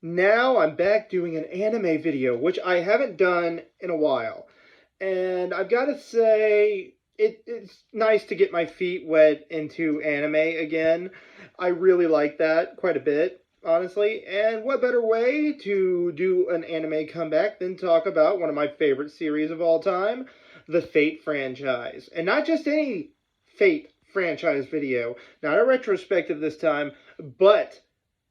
Now I'm back doing an anime video, which I haven't done in a while. And I've got to say, it's nice to get my feet wet into anime again. I really like that quite a bit, honestly. And what better way to do an anime comeback than talk about one of my favorite series of all time, the Fate franchise. And not just any Fate franchise video, not a retrospective this time, but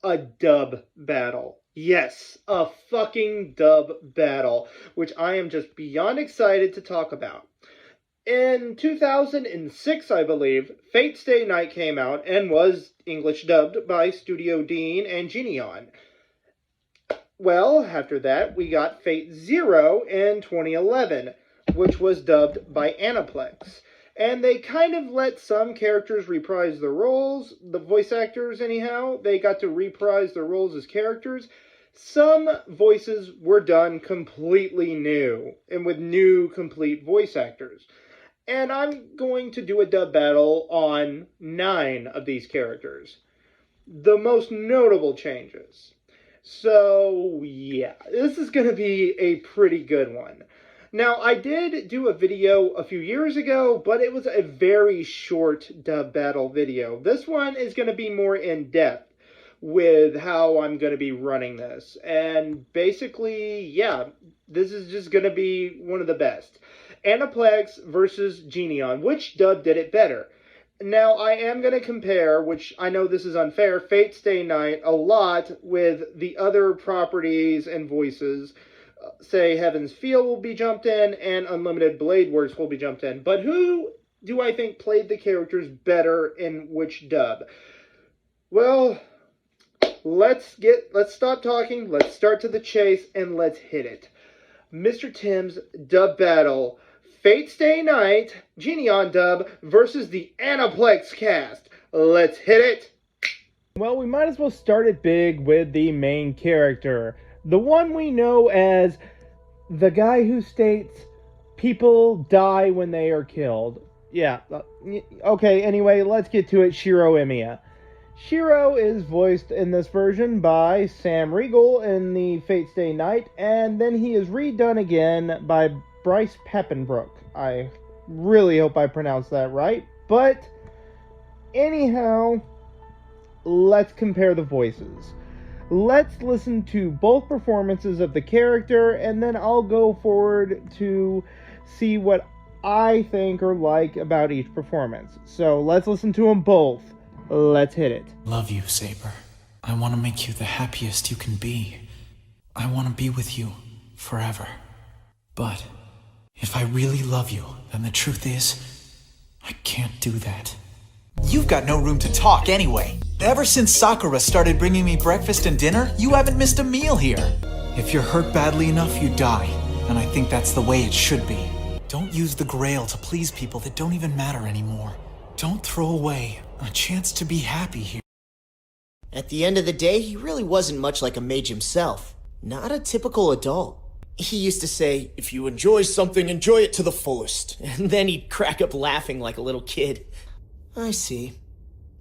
a dub battle. Yes, a fucking dub battle, which I am just beyond excited to talk about. In 2006, I believe, Fate Stay Night came out and was English dubbed by Studio Dean and Geneon. Well, after that, we got Fate Zero in 2011, which was dubbed by Aniplex. And they kind of let some characters reprise their roles. The voice actors, anyhow, they got to reprise their roles as characters. Some voices were done completely new, and with new, complete voice actors. And I'm going to do a dub battle on 9 of these characters. The most notable changes. So, yeah, this is going to be a pretty good one. Now, I did do a video a few years ago, but it was a very short dub battle video. This one is going to be more in-depth with how I'm going to be running this. And basically, yeah, this is just going to be one of the best. Aniplex versus Geneon. Which dub did it better? Now, I am going to compare, which I know this is unfair, Fate Stay Night a lot with the other properties and voices. Say Heaven's Feel will be jumped in, and Unlimited Blade Works will be jumped in. But who do I think played the characters better in which dub? Well, let's stop talking, let's start to the chase, and let's hit it. Mr. Tim's dub battle. Fate Stay Night, Geneon dub, versus the Aniplex cast. Let's hit it! Well, we might as well start it big with the main character. The one we know as the guy who states people die when they are killed. Yeah, okay, anyway, let's get to it. Shiro Emiya. Shiro is voiced in this version by Sam Riegel in the Fate Stay Night, and then he is redone again by Bryce Peppenbrook. I really hope I pronounced that right. But anyhow, let's compare the voices. Let's listen to both performances of the character, and then I'll go forward to see what I think or like about each performance. So let's listen to them both. Let's hit it. Love you, Saber. I want to make you the happiest you can be. I want to be with you forever. But if I really love you, then the truth is, I can't do that. You've got no room to talk anyway. Ever since Sakura started bringing me breakfast and dinner, you haven't missed a meal here. If you're hurt badly enough, you die. And I think that's the way it should be. Don't use the Grail to please people that don't even matter anymore. Don't throw away a chance to be happy here. At the end of the day, he really wasn't much like a mage himself. Not a typical adult. He used to say, if you enjoy something, enjoy it to the fullest. And then he'd crack up laughing like a little kid. I see.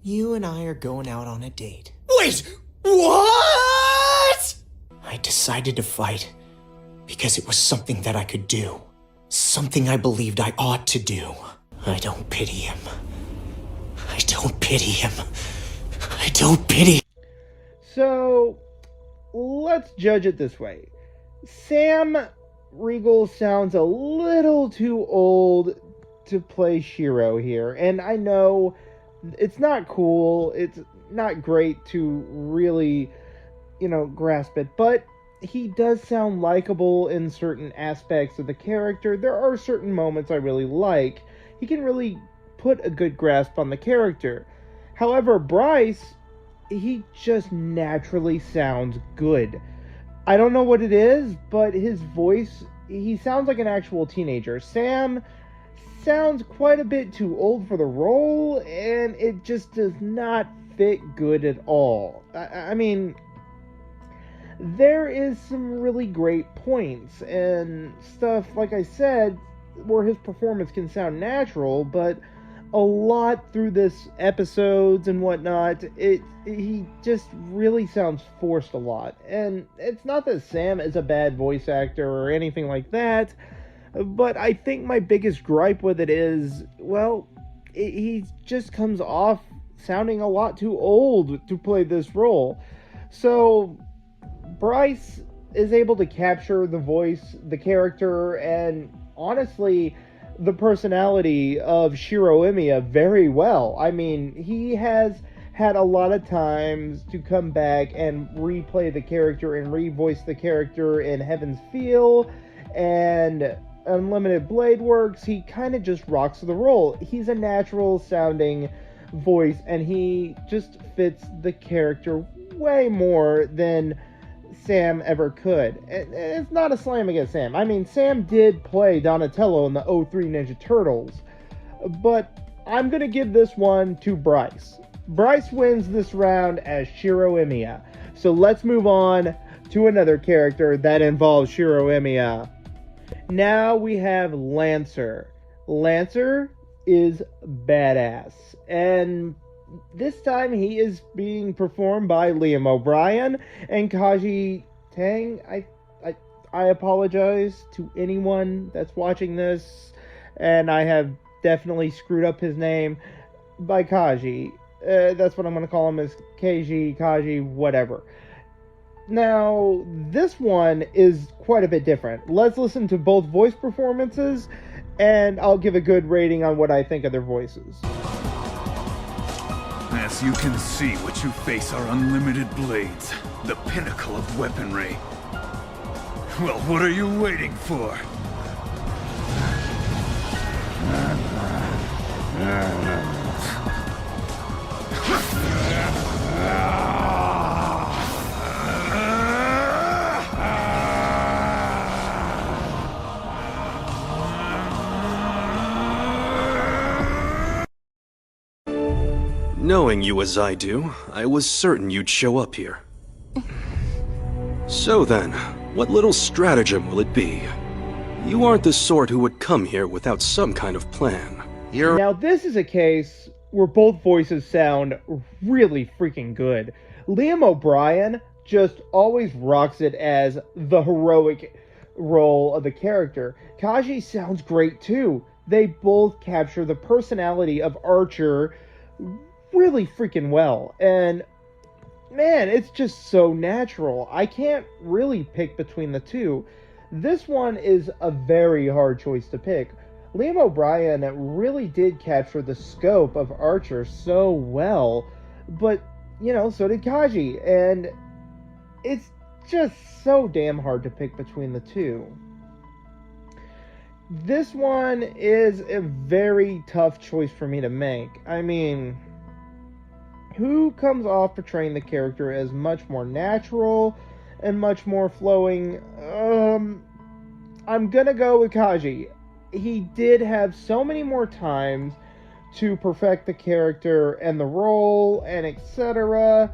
You and I are going out on a date. Wait! What?! I decided to fight because it was something that I could do. Something I believed I ought to do. I don't pity him. I don't pity him. I don't pity. So, let's judge it this way. Sam Riegel sounds a little too old to play Shiro here, and I know it's not cool, it's not great to really, grasp it, but he does sound likable in certain aspects of the character. There are certain moments I really like. He can really put a good grasp on the character. However, Bryce, he just naturally sounds good. I don't know what it is, but his voice, he sounds like an actual teenager. Sam sounds quite a bit too old for the role, and it just does not fit good at all. I mean, there is some really great points and stuff, like I said, where his performance can sound natural, but a lot through this episodes and whatnot. He just really sounds forced a lot. And it's not that Sam is a bad voice actor or anything like that, but I think my biggest gripe with it is, well, he just comes off sounding a lot too old to play this role. So Bryce is able to capture the voice, the character, and honestly, the personality of Shiro Emiya very well. I mean, he has had a lot of times to come back and replay the character and revoice the character in Heaven's Feel and Unlimited Blade Works. He kind of just rocks the role. He's a natural sounding voice, and he just fits the character way more than Sam ever could. It's not a slam against Sam. I mean, Sam did play Donatello in the '03 Ninja Turtles, but I'm going to give this one to Bryce. Bryce wins this round as Shiro Emiya. So let's move on to another character that involves Shiro Emiya. Now we have Lancer. Lancer is badass, and this time he is being performed by Liam O'Brien and Kaji Tang. I apologize to anyone that's watching this, and I have definitely screwed up his name, by Kaji. That's what I'm going to call him, is Keiji, Kaji, whatever. Now, this one is quite a bit different. Let's listen to both voice performances, and I'll give a good rating on what I think of their voices. As you can see, what you face are unlimited blades, the pinnacle of weaponry. Well, what are you waiting for? Knowing you as I do, I was certain you'd show up here. So then, what little stratagem will it be? You aren't the sort who would come here without some kind of plan. Now this is a case where both voices sound really freaking good. Liam O'Brien just always rocks it as the heroic role of the character. Kaji sounds great too. They both capture the personality of Archer really freaking well, and man, it's just so natural. I can't really pick between the two. This one is a very hard choice to pick. Liam O'Brien really did capture the scope of Archer so well, but so did Kaji, and it's just so damn hard to pick between the two. This one is a very tough choice for me to make. I mean, who comes off portraying the character as much more natural and much more flowing? I'm gonna go with Kaji. He did have so many more times to perfect the character and the role and etc.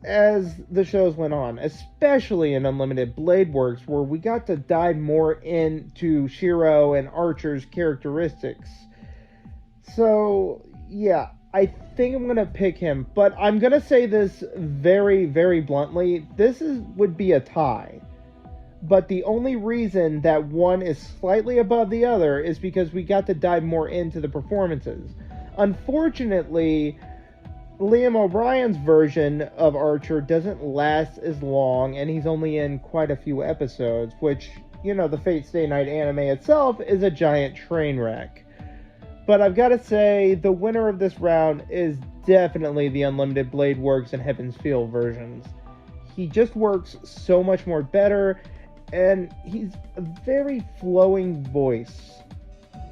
as the shows went on, especially in Unlimited Blade Works, where we got to dive more into Shiro and Archer's characteristics. So yeah, I think I'm gonna pick him, but I'm gonna say this very, very bluntly. This would be a tie. But the only reason that one is slightly above the other is because we got to dive more into the performances. Unfortunately, Liam O'Brien's version of Archer doesn't last as long, and he's only in quite a few episodes, which, the Fate Stay Night anime itself is a giant train wreck. But I've got to say, the winner of this round is definitely the Unlimited Blade Works and Heaven's Feel versions. He just works so much more better, and he's a very flowing voice.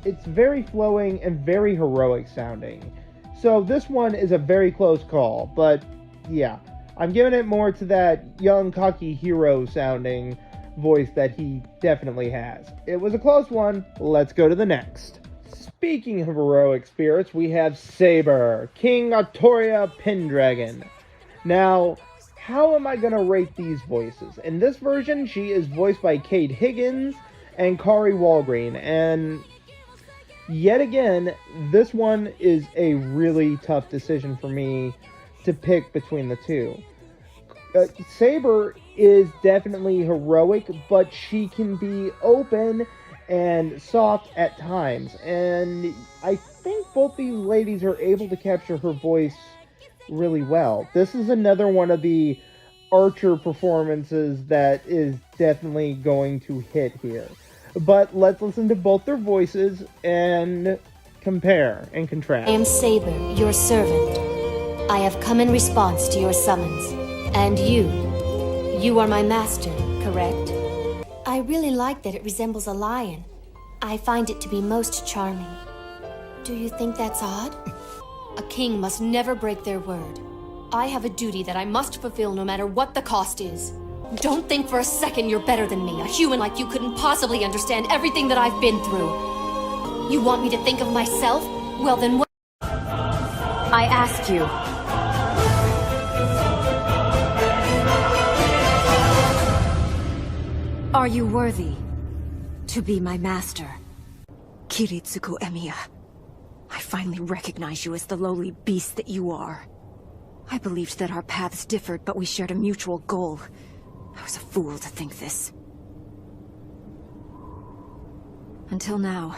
It's very flowing and very heroic sounding. So this one is a very close call, but yeah, I'm giving it more to that young, cocky hero sounding voice that he definitely has. It was a close one. Let's go to the next. Speaking of heroic spirits, we have Saber, King Artoria Pendragon. Now, how am I going to rate these voices? In this version, she is voiced by Kate Higgins and Kari Walgreen, and Yet again, this one is a really tough decision for me to pick between the two. Saber is definitely heroic, but she can be open and soft at times. And I think both these ladies are able to capture her voice really well. This is another one of the Archer performances that is definitely going to hit here. But let's listen to both their voices and compare and contrast. I am Saber, your servant. I have come in response to your summons. And you are my master, correct? I really like that it resembles a lion. I find it to be most charming. Do you think that's odd? A king must never break their word. I have a duty that I must fulfill no matter what the cost is. Don't think for a second you're better than me. A human like you couldn't possibly understand everything that I've been through. You want me to think of myself? Well then what? I ask you. Are you worthy to be my master? Kiritsuko Emiya, I finally recognize you as the lowly beast that you are. I believed that our paths differed, but we shared a mutual goal. I was a fool to think this. Until now,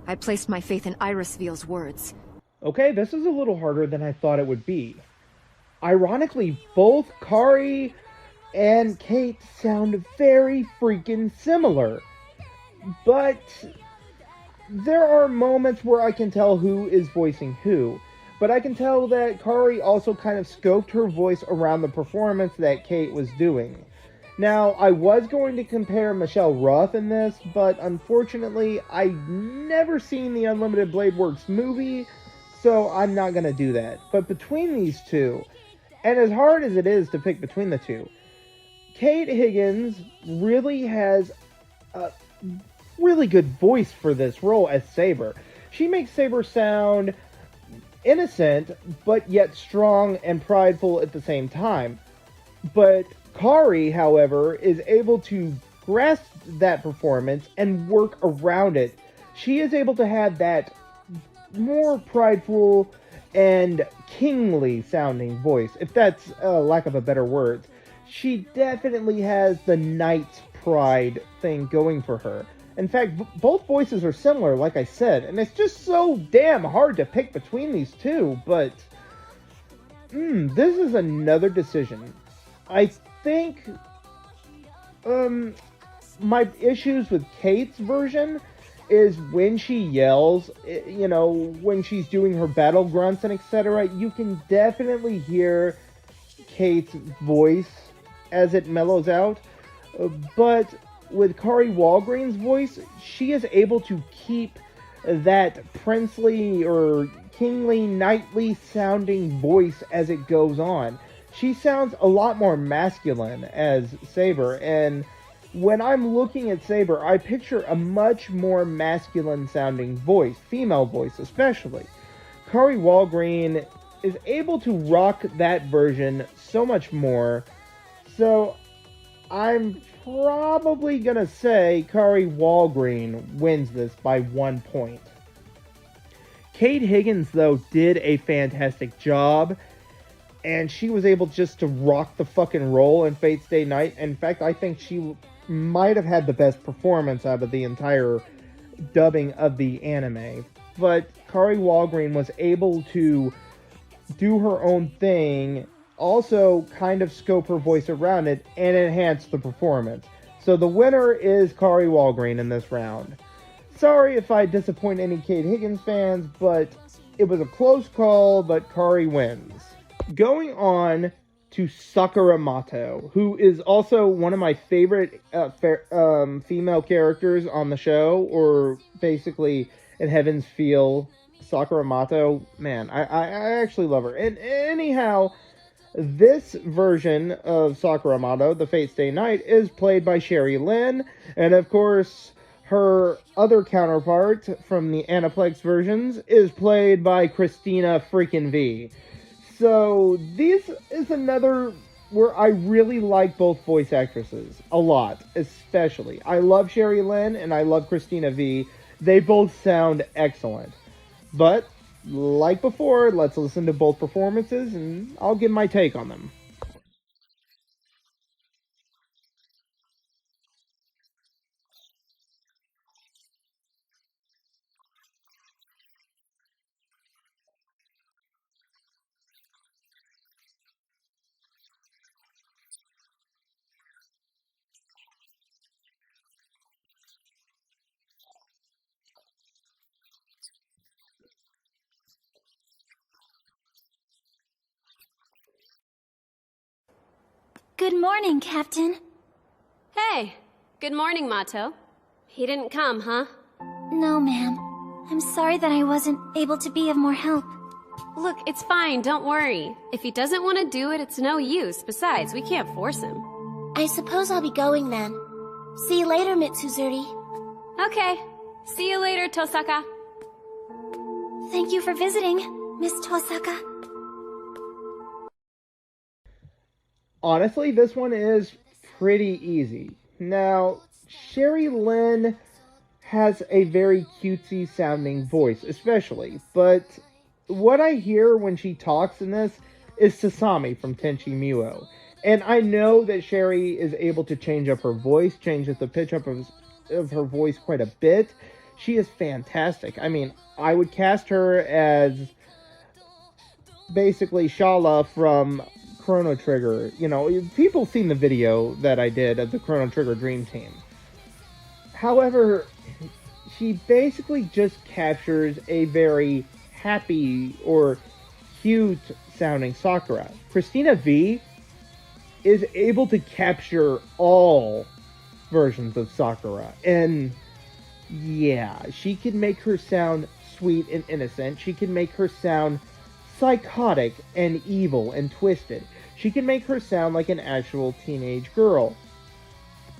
I placed my faith in Irisveel's words. Okay, this is a little harder than I thought it would be. Ironically, both Kari and Kate sound very freaking similar. But there are moments where I can tell who is voicing who. But I can tell that Kari also kind of scoped her voice around the performance that Kate was doing. Now, I was going to compare Michelle Roth in this, but unfortunately, I've never seen the Unlimited Blade Works movie, so I'm not going to do that. But between these two, and as hard as it is to pick between the two, Kate Higgins really has a really good voice for this role as Saber. She makes Saber sound innocent, but yet strong and prideful at the same time. But Kari, however, is able to grasp that performance and work around it. She is able to have that more prideful and kingly sounding voice, if that's lack of a better word. She definitely has the knight's pride thing going for her. In fact, both voices are similar, like I said, and it's just so damn hard to pick between these two, but this is another decision. I think my issues with Kate's version is when she yells, you know, when she's doing her battle grunts and etc., you can definitely hear Kate's voice as it mellows out, but with Kari Walgreen's voice, she is able to keep that princely or kingly, knightly sounding voice as it goes on. She sounds a lot more masculine as Saber, and when I'm looking at Saber, I picture a much more masculine sounding voice, female voice especially. Kari Walgreen is able to rock that version so much more, so I'm probably gonna say Kari Walgreen wins this by 1 point. Kate Higgins, though, did a fantastic job, and she was able just to rock the fucking role in Fate's Day Night. In fact, I think she might have had the best performance out of the entire dubbing of the anime. But Kari Walgreen was able to do her own thing, also kind of scope her voice around it, and enhance the performance. So the winner is Kari Walgreen in this round. Sorry if I disappoint any Kate Higgins fans, but it was a close call, but Kari wins. Going on to Sakura Mato, who is also one of my favorite female characters on the show, or basically in Heaven's Feel. Sakura Mato, man, I actually love her. And anyhow, this version of Sakura Mato, the Fate's Day Night, is played by Sherry Lynn, and of course, her other counterpart from the Aniplex versions is played by Christina freaking V. So, this is another where I really like both voice actresses. A lot, especially. I love Sherry Lynn, and I love Christina V. They both sound excellent. But, like before, let's listen to both performances and I'll give my take on them. Good morning, Captain. Hey, good morning, Mato. He didn't come, huh? No, ma'am. I'm sorry that I wasn't able to be of more help. Look, it's fine, don't worry. If he doesn't want to do it, it's no use. Besides, we can't force him. I suppose I'll be going then. See you later, Mitsuzuri. Okay. See you later, Tosaka. Thank you for visiting, Miss Tosaka. Honestly, this one is pretty easy. Now, Sherry Lynn has a very cutesy sounding voice, especially, but what I hear when she talks in this is Sasami from Tenchi Muo. And I know that Sherry is able to change up her voice, change up the pitch up of her voice quite a bit. She is fantastic. I mean, I would cast her as basically Shala from Chrono Trigger. You know, people seen the video that I did of the Chrono Trigger Dream Team. However, she basically just captures a very happy or cute sounding Sakura. Christina V is able to capture all versions of Sakura. And yeah, she can make her sound sweet and innocent. She can make her sound psychotic and evil and twisted. She can make her sound like an actual teenage girl.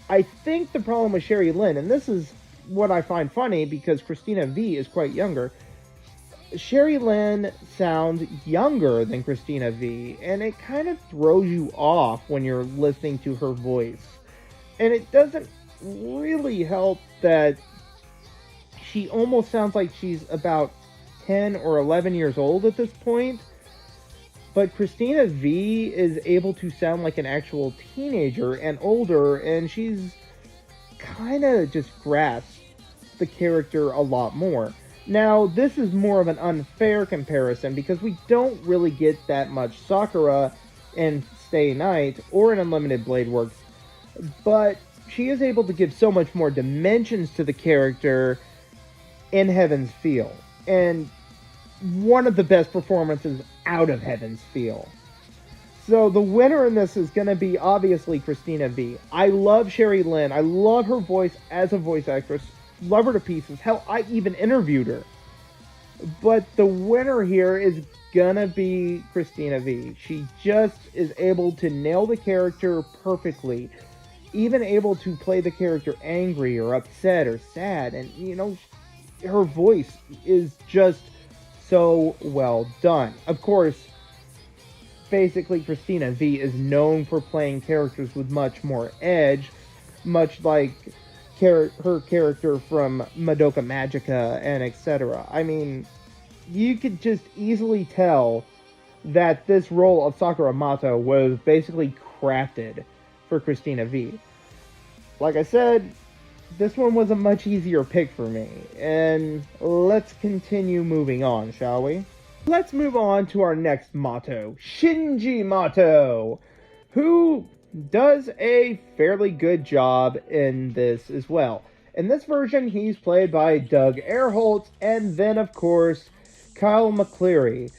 I think the problem with Sherry Lynn, and this is what I find funny because Christina V is quite younger, Sherry Lynn sounds younger than Christina V, and it kind of throws you off when you're listening to her voice. And it doesn't really help that she almost sounds like she's about 10 or 11 years old at this point. But Christina V is able to sound like an actual teenager and older, and she's kind of just grasps the character a lot more. Now, this is more of an unfair comparison because we don't really get that much Sakura in Stay Night or in Unlimited Blade Works, but she is able to give so much more dimensions to the character in Heaven's Feel. And one of the best performances out of Heaven's Feel. So the winner in this is going to be obviously Christina V. I love Sherry Lynn. I love her voice as a voice actress. Love her to pieces. Hell, I even interviewed her. But the winner here is gonna be Christina V. She just is able to nail the character perfectly. Even able to play the character angry or upset or sad. And, you know, her voice is just so well done. Of course, basically Christina V is known for playing characters with much more edge, much like her character from Madoka Magica and etc. I mean, you could just easily tell that this role of Sakura Mato was basically crafted for Christina V. Like I said, this one was a much easier pick for me, and let's continue moving on, shall we? Let's move on to our next Mato, Shinji Mato, who does a fairly good job in this as well. In this version, he's played by Doug Erholtz, and then, of course, Kyle McCleary.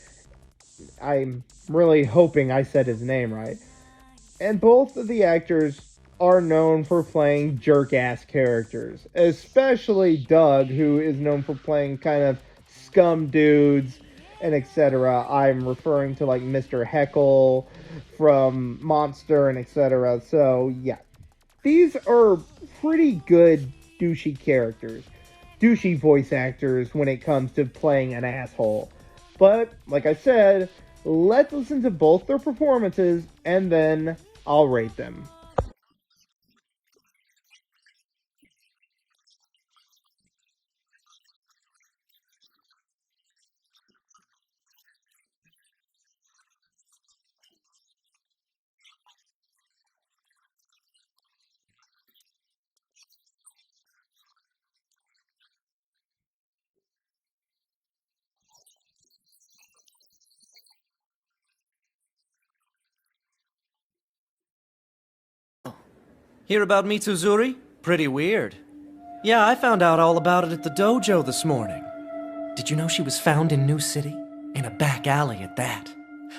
I'm really hoping I said his name right. And both of the actors are known for playing jerk-ass characters. Especially Doug, who is known for playing kind of scum dudes and etc. I'm referring to like Mr. Heckle from Monster and etc. So yeah, these are pretty good douchey characters. Douchey voice actors when it comes to playing an asshole. But, like I said, let's listen to both their performances and then I'll rate them. Hear about Mitsuzuri? Pretty weird. Yeah, I found out all about it at the dojo this morning. Did you know she was found in New City? In a back alley at that.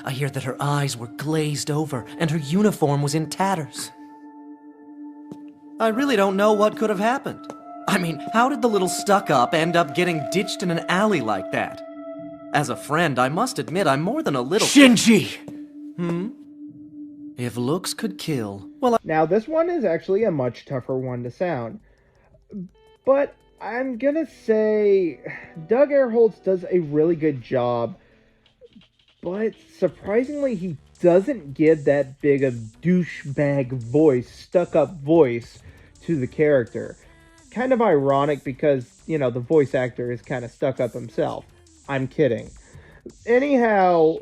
I hear that her eyes were glazed over and her uniform was in tatters. I really don't know what could have happened. I mean, how did the little stuck-up end up getting ditched in an alley like that? As a friend, I must admit I'm more than a little— Shinji! If looks could kill, well, Now, this one is actually a much tougher one to sound. But I'm gonna say Doug Airholtz does a really good job. But surprisingly, he doesn't give that big of douchebag voice, stuck-up voice to the character. Kind of ironic because, you know, the voice actor is kind of stuck up himself. I'm kidding. Anyhow,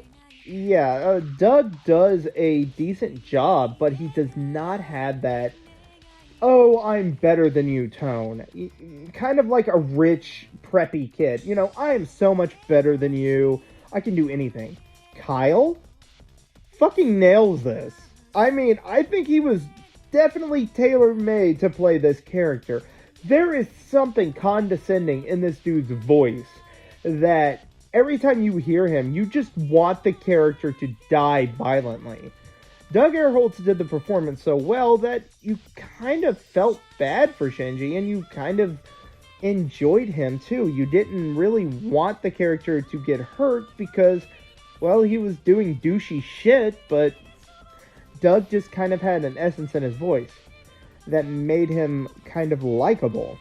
yeah, Doug does a decent job, but he does not have that, oh, I'm better than you tone. Kind of like a rich, preppy kid. You know, I am so much better than you. I can do anything. Kyle fucking nails this. I mean, I think he was definitely tailor-made to play this character. There is something condescending in this dude's voice that every time you hear him, you just want the character to die violently. Doug Airholtz did the performance so well that you kind of felt bad for Shinji, and you kind of enjoyed him too. You didn't really want the character to get hurt because, well, he was doing douchey shit, but Doug just kind of had an essence in his voice that made him kind of likable.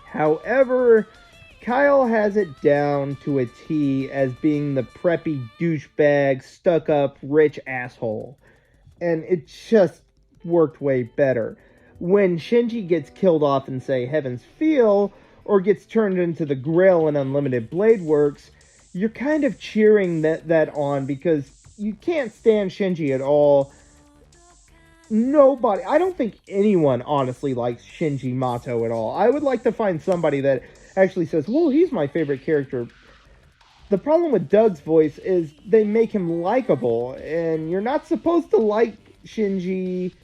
However, Kyle has it down to a T as being the preppy douchebag, stuck-up, rich asshole. And it just worked way better. When Shinji gets killed off in, say, Heaven's Feel, or gets turned into the Grail in Unlimited Blade Works, you're kind of cheering that on because you can't stand Shinji at all. Nobody, I don't think anyone honestly likes Shinji Mato at all. I would like to find somebody that actually says, well, he's my favorite character. The problem with Doug's voice is they make him likable, and you're not supposed to like Shinji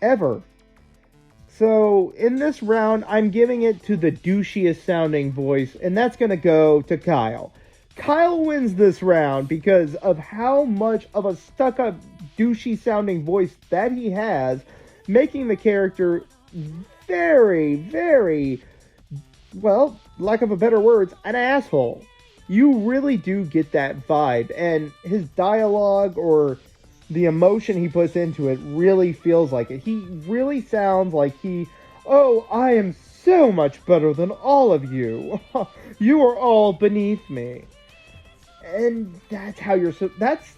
ever. So, in this round, I'm giving it to the douchiest sounding voice, and that's going to go to Kyle. Kyle wins this round because of how much of a stuck-up, douchey sounding voice that he has, making the character very, very, well, lack of a better words, an asshole. You really do get that vibe, and his dialogue or the emotion he puts into it really feels like it. He really sounds like oh, I am so much better than all of you. You are all beneath me. And that's how that's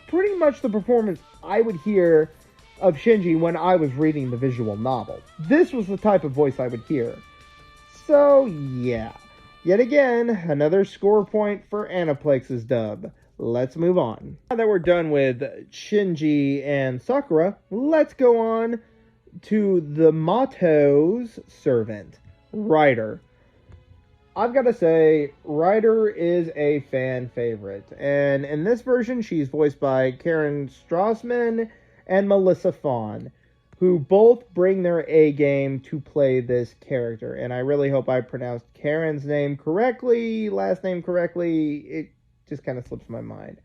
pretty much the performance I would hear of Shinji when I was reading the visual novel. This was the type of voice I would hear. So, yeah. Yet again, another score point for Aniplex's dub. Let's move on. Now that we're done with Shinji and Sakura, let's go on to the Mato's servant, Ryder. I've got to say, Ryder is a fan favorite. And in this version, she's voiced by Karen Strassman and Melissa Fawn, who both bring their A game to play this character. And I really hope I pronounced Karen's name correctly, last name correctly. It just kind of slips my mind.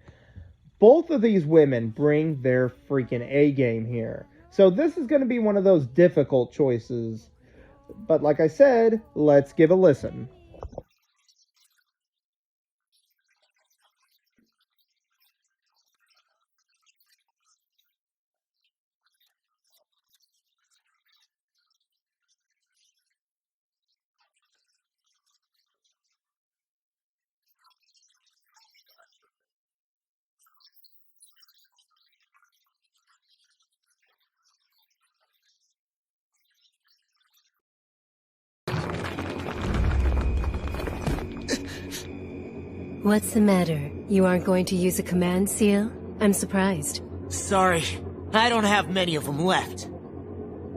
Both of these women bring their freaking A game here. So this is going to be one of those difficult choices. But like I said, let's give a listen. What's the matter? You aren't going to use a command seal? I'm surprised. Sorry, I don't have many of them left.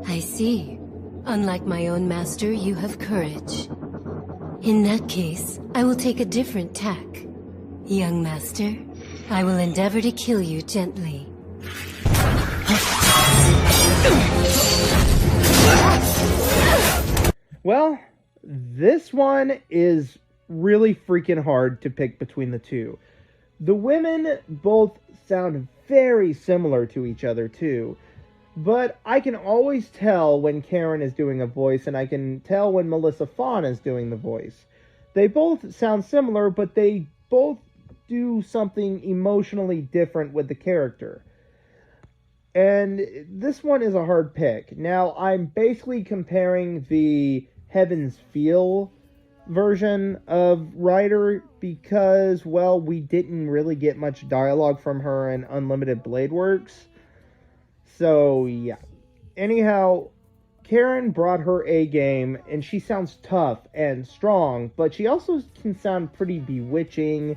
I see. Unlike my own master, you have courage. In that case, I will take a different tack. Young master, I will endeavor to kill you gently. Well, this one is really freaking hard to pick between the two. The women both sound very similar to each other too, but I can always tell when Karen is doing a voice, and I can tell when Melissa Fawn is doing the voice. They both sound similar, but they both do something emotionally different with the character. And this one is a hard pick. Now, I'm basically comparing the Heaven's Feel version of Ryder because, well, we didn't really get much dialogue from her in Unlimited Blade Works. So, yeah. Anyhow, Karen brought her A game, and she sounds tough and strong, but she also can sound pretty bewitching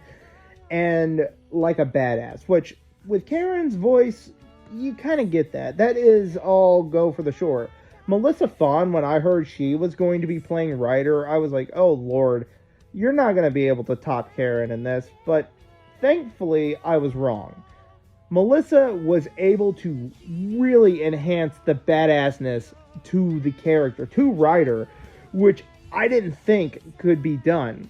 and like a badass, which, with Karen's voice, you kind of get that. That is all go for the short. Melissa Fawn, when I heard she was going to be playing Ryder, I was like, oh lord, you're not going to be able to top Karen in this, but thankfully I was wrong. Melissa was able to really enhance the badassness to the character, to Ryder, which I didn't think could be done.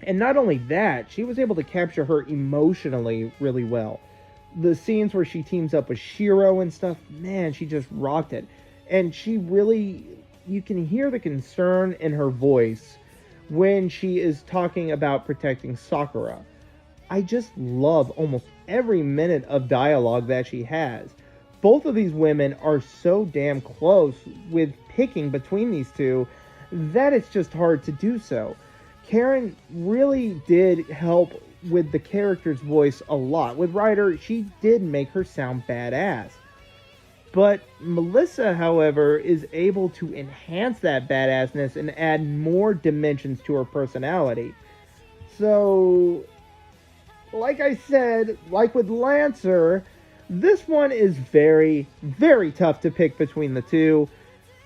And not only that, she was able to capture her emotionally really well. The scenes where she teams up with Shiro and stuff, man, she just rocked it. And she really, you can hear the concern in her voice when she is talking about protecting Sakura. I just love almost every minute of dialogue that she has. Both of these women are so damn close with picking between these two that it's just hard to do so. Karen really did help with the character's voice a lot. With Ryder, she did make her sound badass. But Melissa, however, is able to enhance that badassness and add more dimensions to her personality. So, like I said, like with Lancer, this one is very, very tough to pick between the two.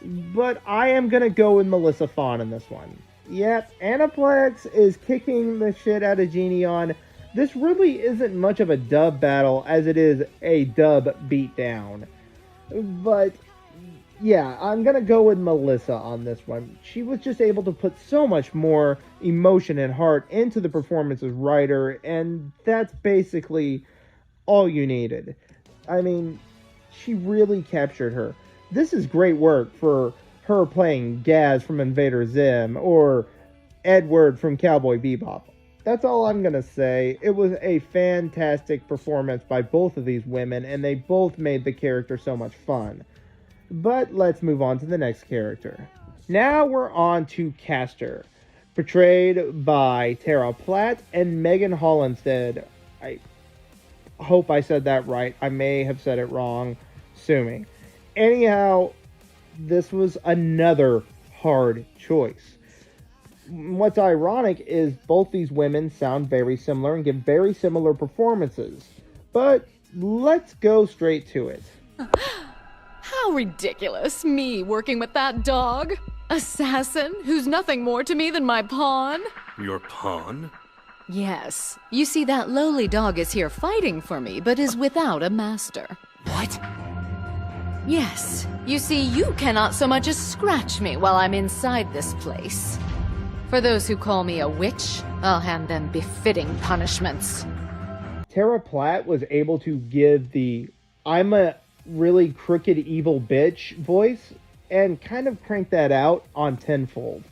But I am going to go with Melissa Fawn in this one. Yep, Aniplex is kicking the shit out of Geneon. This really isn't much of a dub battle as it is a dub beatdown. But, yeah, I'm going to go with Melissa on this one. She was just able to put so much more emotion and heart into the performance as Ryder, and that's basically all you needed. I mean, she really captured her. This is great work for her playing Gaz from Invader Zim, or Edward from Cowboy Bebop. That's all I'm going to say. It was a fantastic performance by both of these women, and they both made the character so much fun. But let's move on to the next character. Now we're on to Castor, portrayed by Tara Platt and Megan Hollinstead. I hope I said that right. I may have said it wrong. Sue me. Anyhow, this was another hard choice. What's ironic is both these women sound very similar and give very similar performances. But let's go straight to it. How ridiculous, me working with that dog. Assassin, who's nothing more to me than my pawn. Your pawn? Yes. You see, that lowly dog is here fighting for me, but is without a master. What? Yes. You see, you cannot so much as scratch me while I'm inside this place. For those who call me a witch, I'll hand them befitting punishments. Tara Platt was able to give the I'm a really crooked evil bitch voice and kind of crank that out on tenfold.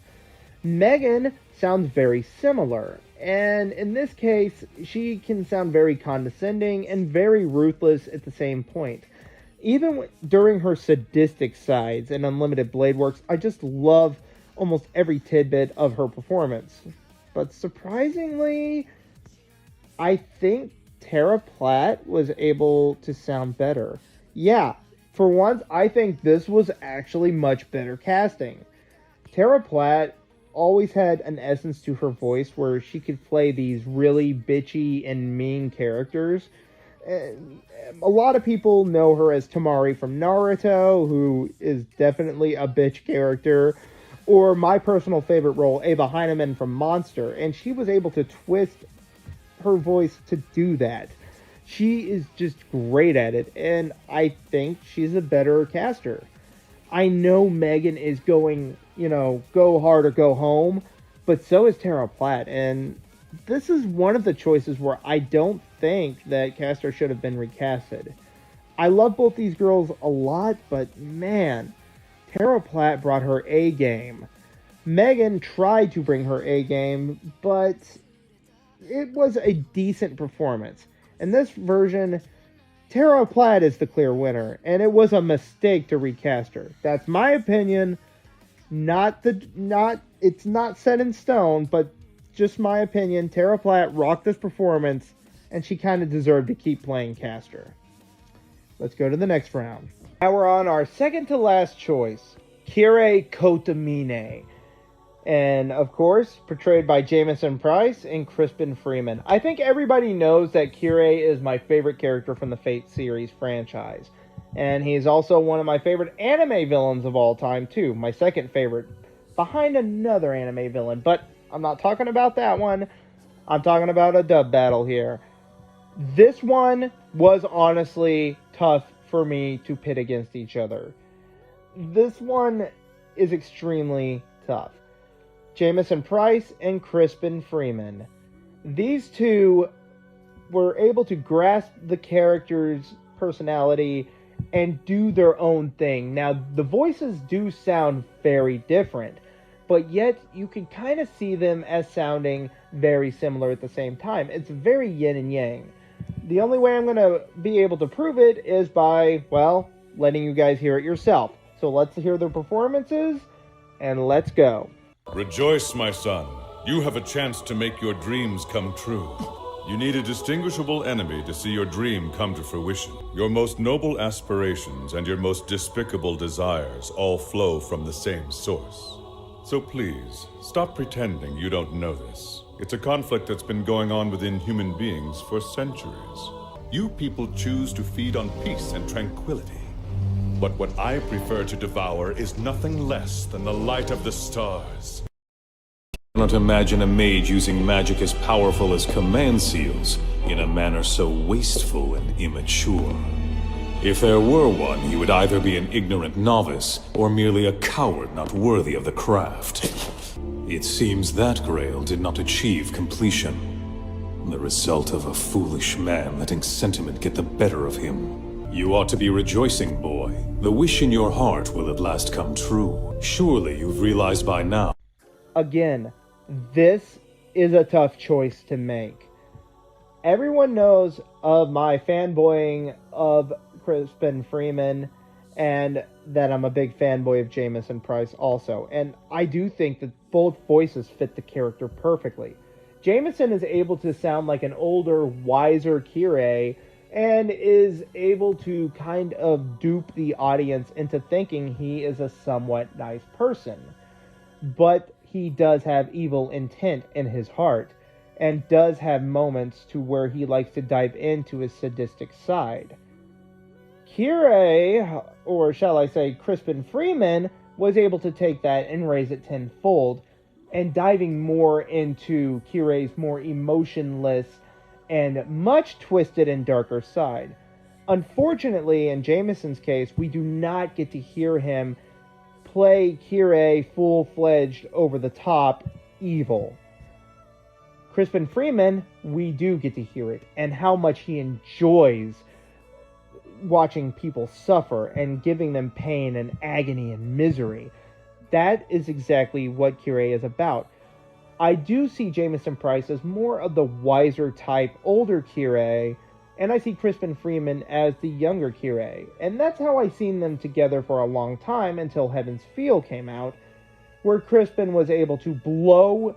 Megan sounds very similar, and in this case, she can sound very condescending and very ruthless at the same point. Even during her sadistic sides in Unlimited Blade Works, I just love almost every tidbit of her performance. But surprisingly, I think Tara Platt was able to sound better. Yeah, for once, I think this was actually much better casting. Tara Platt always had an essence to her voice where she could play these really bitchy and mean characters. A lot of people know her as Tamari from Naruto, who is definitely a bitch character, or my personal favorite role, Ava Heinemann from Monster, and she was able to twist her voice to do that. She is just great at it, and I think she's a better caster. I know Megan is going, go hard or go home, but so is Tara Platt, and this is one of the choices where I don't think that Caster should have been recasted. I love both these girls a lot, but man, Tara Platt brought her A game. Megan tried to bring her A game, but it was a decent performance. In this version, Tara Platt is the clear winner, and it was a mistake to recast her. That's my opinion. It's not set in stone, but just my opinion. Tara Platt rocked this performance, and she kind of deserved to keep playing Caster. Let's go to the next round. Now we're on our second to last choice, Kirei Kotomine. And of course, portrayed by Jamison Price and Crispin Freeman. I think everybody knows that Kirei is my favorite character from the Fate series franchise. And he's also one of my favorite anime villains of all time, too. My second favorite, behind another anime villain. But I'm not talking about that one. I'm talking about a dub battle here. This one was honestly tough for me to pit against each other. This one is extremely tough. Jamison Price and Crispin Freeman. These two were able to grasp the character's personality and do their own thing. Now, the voices do sound very different, but yet you can kind of see them as sounding very similar at the same time. It's very yin and yang. The only way I'm going to be able to prove it is by, well, letting you guys hear it yourself. So let's hear their performances, and let's go. Rejoice, my son. You have a chance to make your dreams come true. You need a distinguishable enemy to see your dream come to fruition. Your most noble aspirations and your most despicable desires all flow from the same source. So please, stop pretending you don't know this. It's a conflict that's been going on within human beings for centuries. You people choose to feed on peace and tranquility. But what I prefer to devour is nothing less than the light of the stars. I cannot imagine a mage using magic as powerful as command seals in a manner so wasteful and immature. If there were one, he would either be an ignorant novice or merely a coward not worthy of the craft. It seems that grail did not achieve completion. The result of a foolish man letting sentiment get the better of him. You ought to be rejoicing, boy. The wish in your heart will at last come true. Surely you've realized by now. Again, this is a tough choice to make. Everyone knows of my fanboying of Crispin Freeman, and that I'm a big fanboy of Jamison Price also. And I do think that both voices fit the character perfectly. Jamison is able to sound like an older, wiser Kirei, and is able to kind of dupe the audience into thinking he is a somewhat nice person. But he does have evil intent in his heart, and does have moments to where he likes to dive into his sadistic side. Kirei, or shall I say Crispin Freeman, was able to take that and raise it tenfold, and diving more into Kirei's more emotionless and much twisted and darker side. Unfortunately, in Jamison's case, we do not get to hear him play Kirei full-fledged, over-the-top evil. Crispin Freeman, we do get to hear it, and how much he enjoys watching people suffer and giving them pain and agony and misery. That is exactly what Kirei is about. I do see Jamison Price as more of the wiser type, older Kirei, and I see Crispin Freeman as the younger Kirei. And that's how I seen them together for a long time until Heaven's Feel came out, where Crispin was able to blow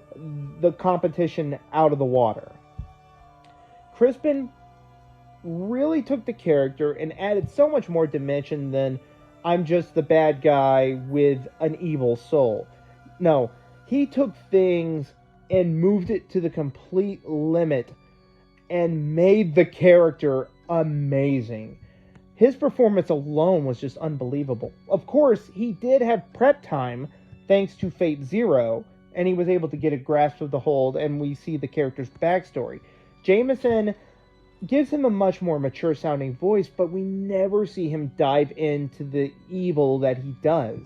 the competition out of the water. Crispin really took the character and added so much more dimension than I'm just the bad guy with an evil soul. No, he took things and moved it to the complete limit and made the character amazing. His performance alone was just unbelievable. Of course, he did have prep time thanks to Fate Zero, and he was able to get a grasp of the hold, and we see the character's backstory. Jamison gives him a much more mature sounding voice, but we never see him dive into the evil that he does.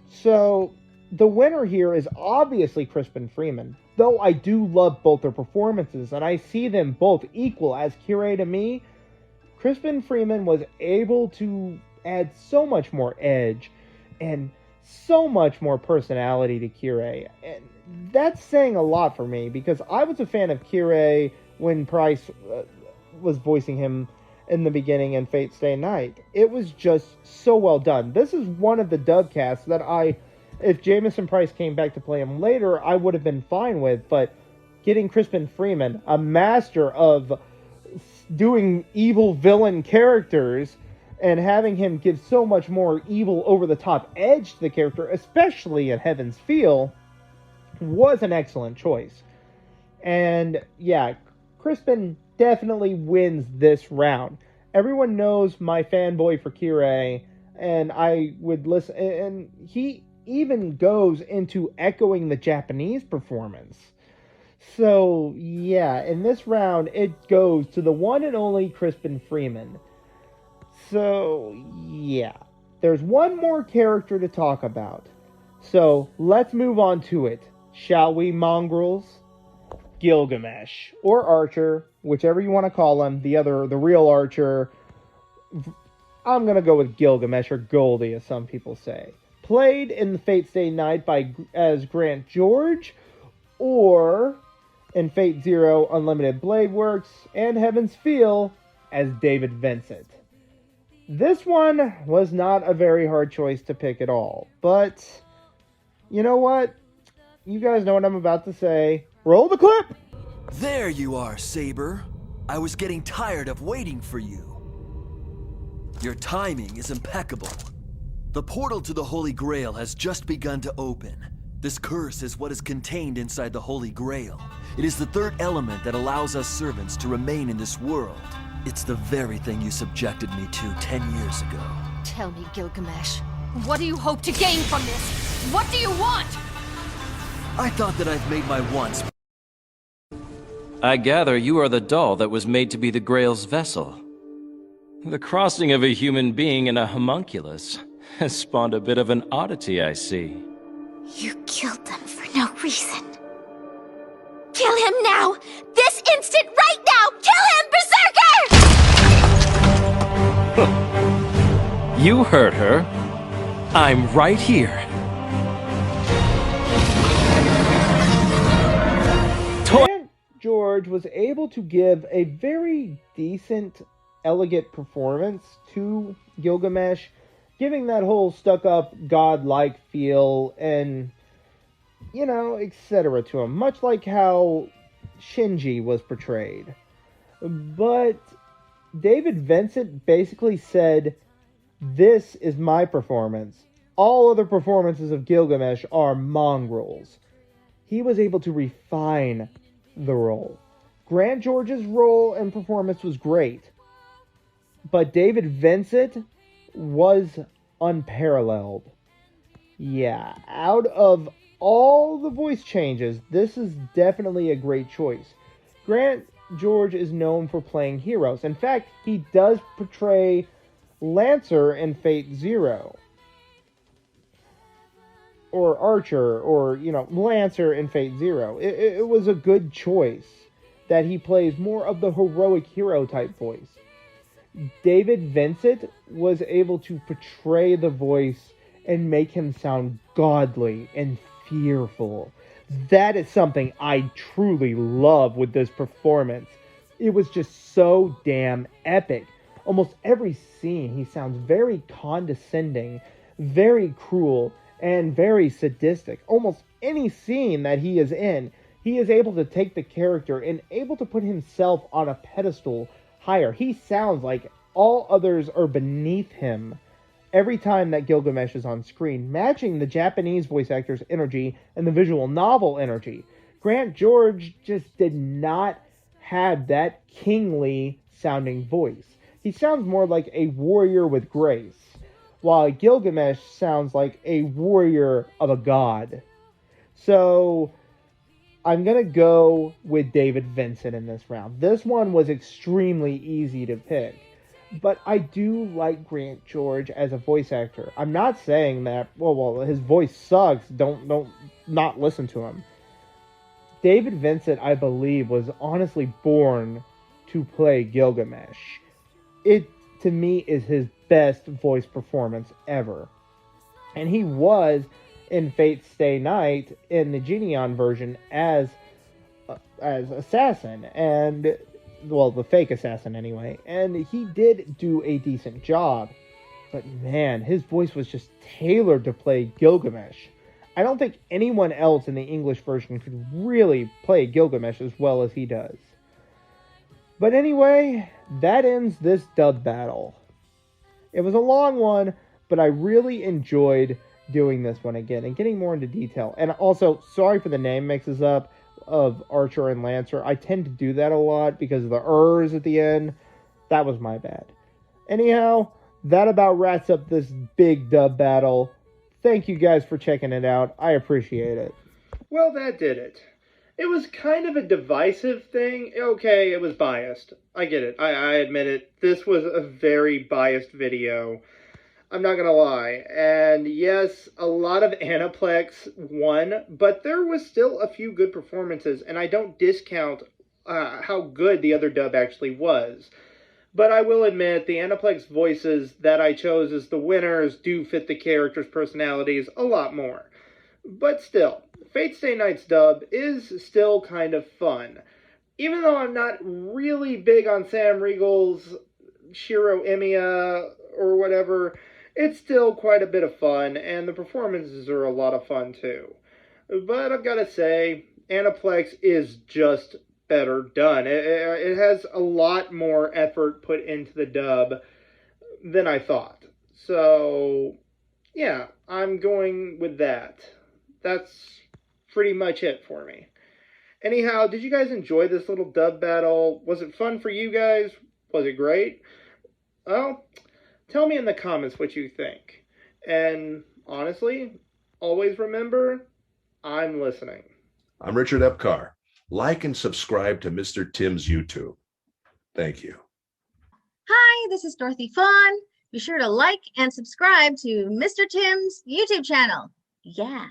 So the winner here is obviously Crispin Freeman, though I do love both their performances, and I see them both equal as Kirei to me. Crispin Freeman was able to add so much more edge and so much more personality to Kirei, and that's saying a lot for me, because I was a fan of Kirei when Price was voicing him in the beginning in Fate Stay Night. It was just so well done. This is one of the dub casts that if Jameson Price came back to play him later, I would have been fine with, but getting Crispin Freeman, a master of doing evil villain characters, and having him give so much more evil over-the-top edge to the character, especially in Heaven's Feel, was an excellent choice. And yeah, Crispin definitely wins this round. Everyone knows my fanboy for Kirei, and I would listen, and he even goes into echoing the Japanese performance. So yeah, in this round, it goes to the one and only Crispin Freeman. So yeah, there's one more character to talk about. So let's move on to it. Shall we, mongrels? Gilgamesh, or Archer, whichever you want to call him, the real Archer. I'm going to go with Gilgamesh, or Goldie, as some people say. Played in the Fate Stay Night as Grant George, or in Fate Zero Unlimited Blade Works and Heaven's Feel as David Vincent. This one was not a very hard choice to pick at all, but you know what? You guys know what I'm about to say. Roll the clip! There you are, Saber. I was getting tired of waiting for you. Your timing is impeccable. The portal to the Holy Grail has just begun to open. This curse is what is contained inside the Holy Grail. It is the third element that allows us servants to remain in this world. It's the very thing you subjected me to 10 years ago. Tell me, Gilgamesh, what do you hope to gain from this? What do you want? I thought that I've made my wants. I gather you are the doll that was made to be the Grail's vessel. The crossing of a human being and a homunculus has spawned a bit of an oddity, I see. You killed them for no reason. Kill him now! This instant, right now! Kill him, Berserker! You heard her. I'm right here. Grant George was able to give a very decent, elegant performance to Gilgamesh, giving that whole stuck-up, godlike feel and, etc. to him, much like how Shinji was portrayed. But David Vincent basically said, "This is my performance. All other performances of Gilgamesh are mongrels." He was able to refine the role. Grant George's role and performance was great, but David Vincent was unparalleled. Yeah, out of all the voice changes, this is definitely a great choice. Grant George is known for playing heroes. In fact, he does portray Lancer in Fate Zero. Or Archer, or, Lancer in Fate Zero. It was a good choice that he plays more of the heroic hero type voice. David Vincent was able to portray the voice and make him sound godly and fearful. That is something I truly love with this performance. It was just so damn epic. Almost every scene, he sounds very condescending, very cruel, and very sadistic. Almost any scene that he is in, he is able to take the character and able to put himself on a pedestal higher. He sounds like all others are beneath him every time that Gilgamesh is on screen, matching the Japanese voice actor's energy and the visual novel energy. Grant George just did not have that kingly sounding voice. He sounds more like a warrior with grace, while Gilgamesh sounds like a warrior of a god. So I'm going to go with David Vincent in this round. This one was extremely easy to pick. But I do like Grant George as a voice actor. I'm not saying that, well, his voice sucks. Don't not listen to him. David Vincent, I believe, was honestly born to play Gilgamesh. It, to me, is his best voice performance ever. And he was in Fate's Stay Night in the Geneon version as Assassin, and well, the fake assassin anyway, and he did do a decent job, but man, his voice was just tailored to play Gilgamesh. I don't think anyone else in the English version could really play Gilgamesh as well as he does. But anyway, that ends this dub battle. It was a long one, but I really enjoyed doing this one again and getting more into detail. And also, sorry for the name mixes up of Archer and Lancer. I tend to do that a lot because of the ers at the end. That was my bad. Anyhow, that about wraps up this big dub battle. Thank you guys for checking it out. I appreciate it. Well, that did it. It was kind of a divisive thing. Okay, it was biased. I get it. I admit it. This was a very biased video. I'm not gonna lie. And yes, a lot of Aniplex won, but there was still a few good performances, and I don't discount how good the other dub actually was. But I will admit, the Aniplex voices that I chose as the winners do fit the characters' personalities a lot more. But still, Fate Stay Night's dub is still kind of fun. Even though I'm not really big on Sam Riegel's Shiro Emiya or whatever, it's still quite a bit of fun, and the performances are a lot of fun too. But I've got to say, Aniplex is just better done. It has a lot more effort put into the dub than I thought. So, yeah, I'm going with that. That's pretty much it for me. Anyhow, did you guys enjoy this little dub battle? Was it fun for you guys? Was it great? Well, tell me in the comments what you think. And honestly, always remember, I'm listening. I'm Richard Epcar. Like and subscribe to Mr. Tim's YouTube. Thank you. Hi, this is Dorothy Fawn. Be sure to like and subscribe to Mr. Tim's YouTube channel. Yeah.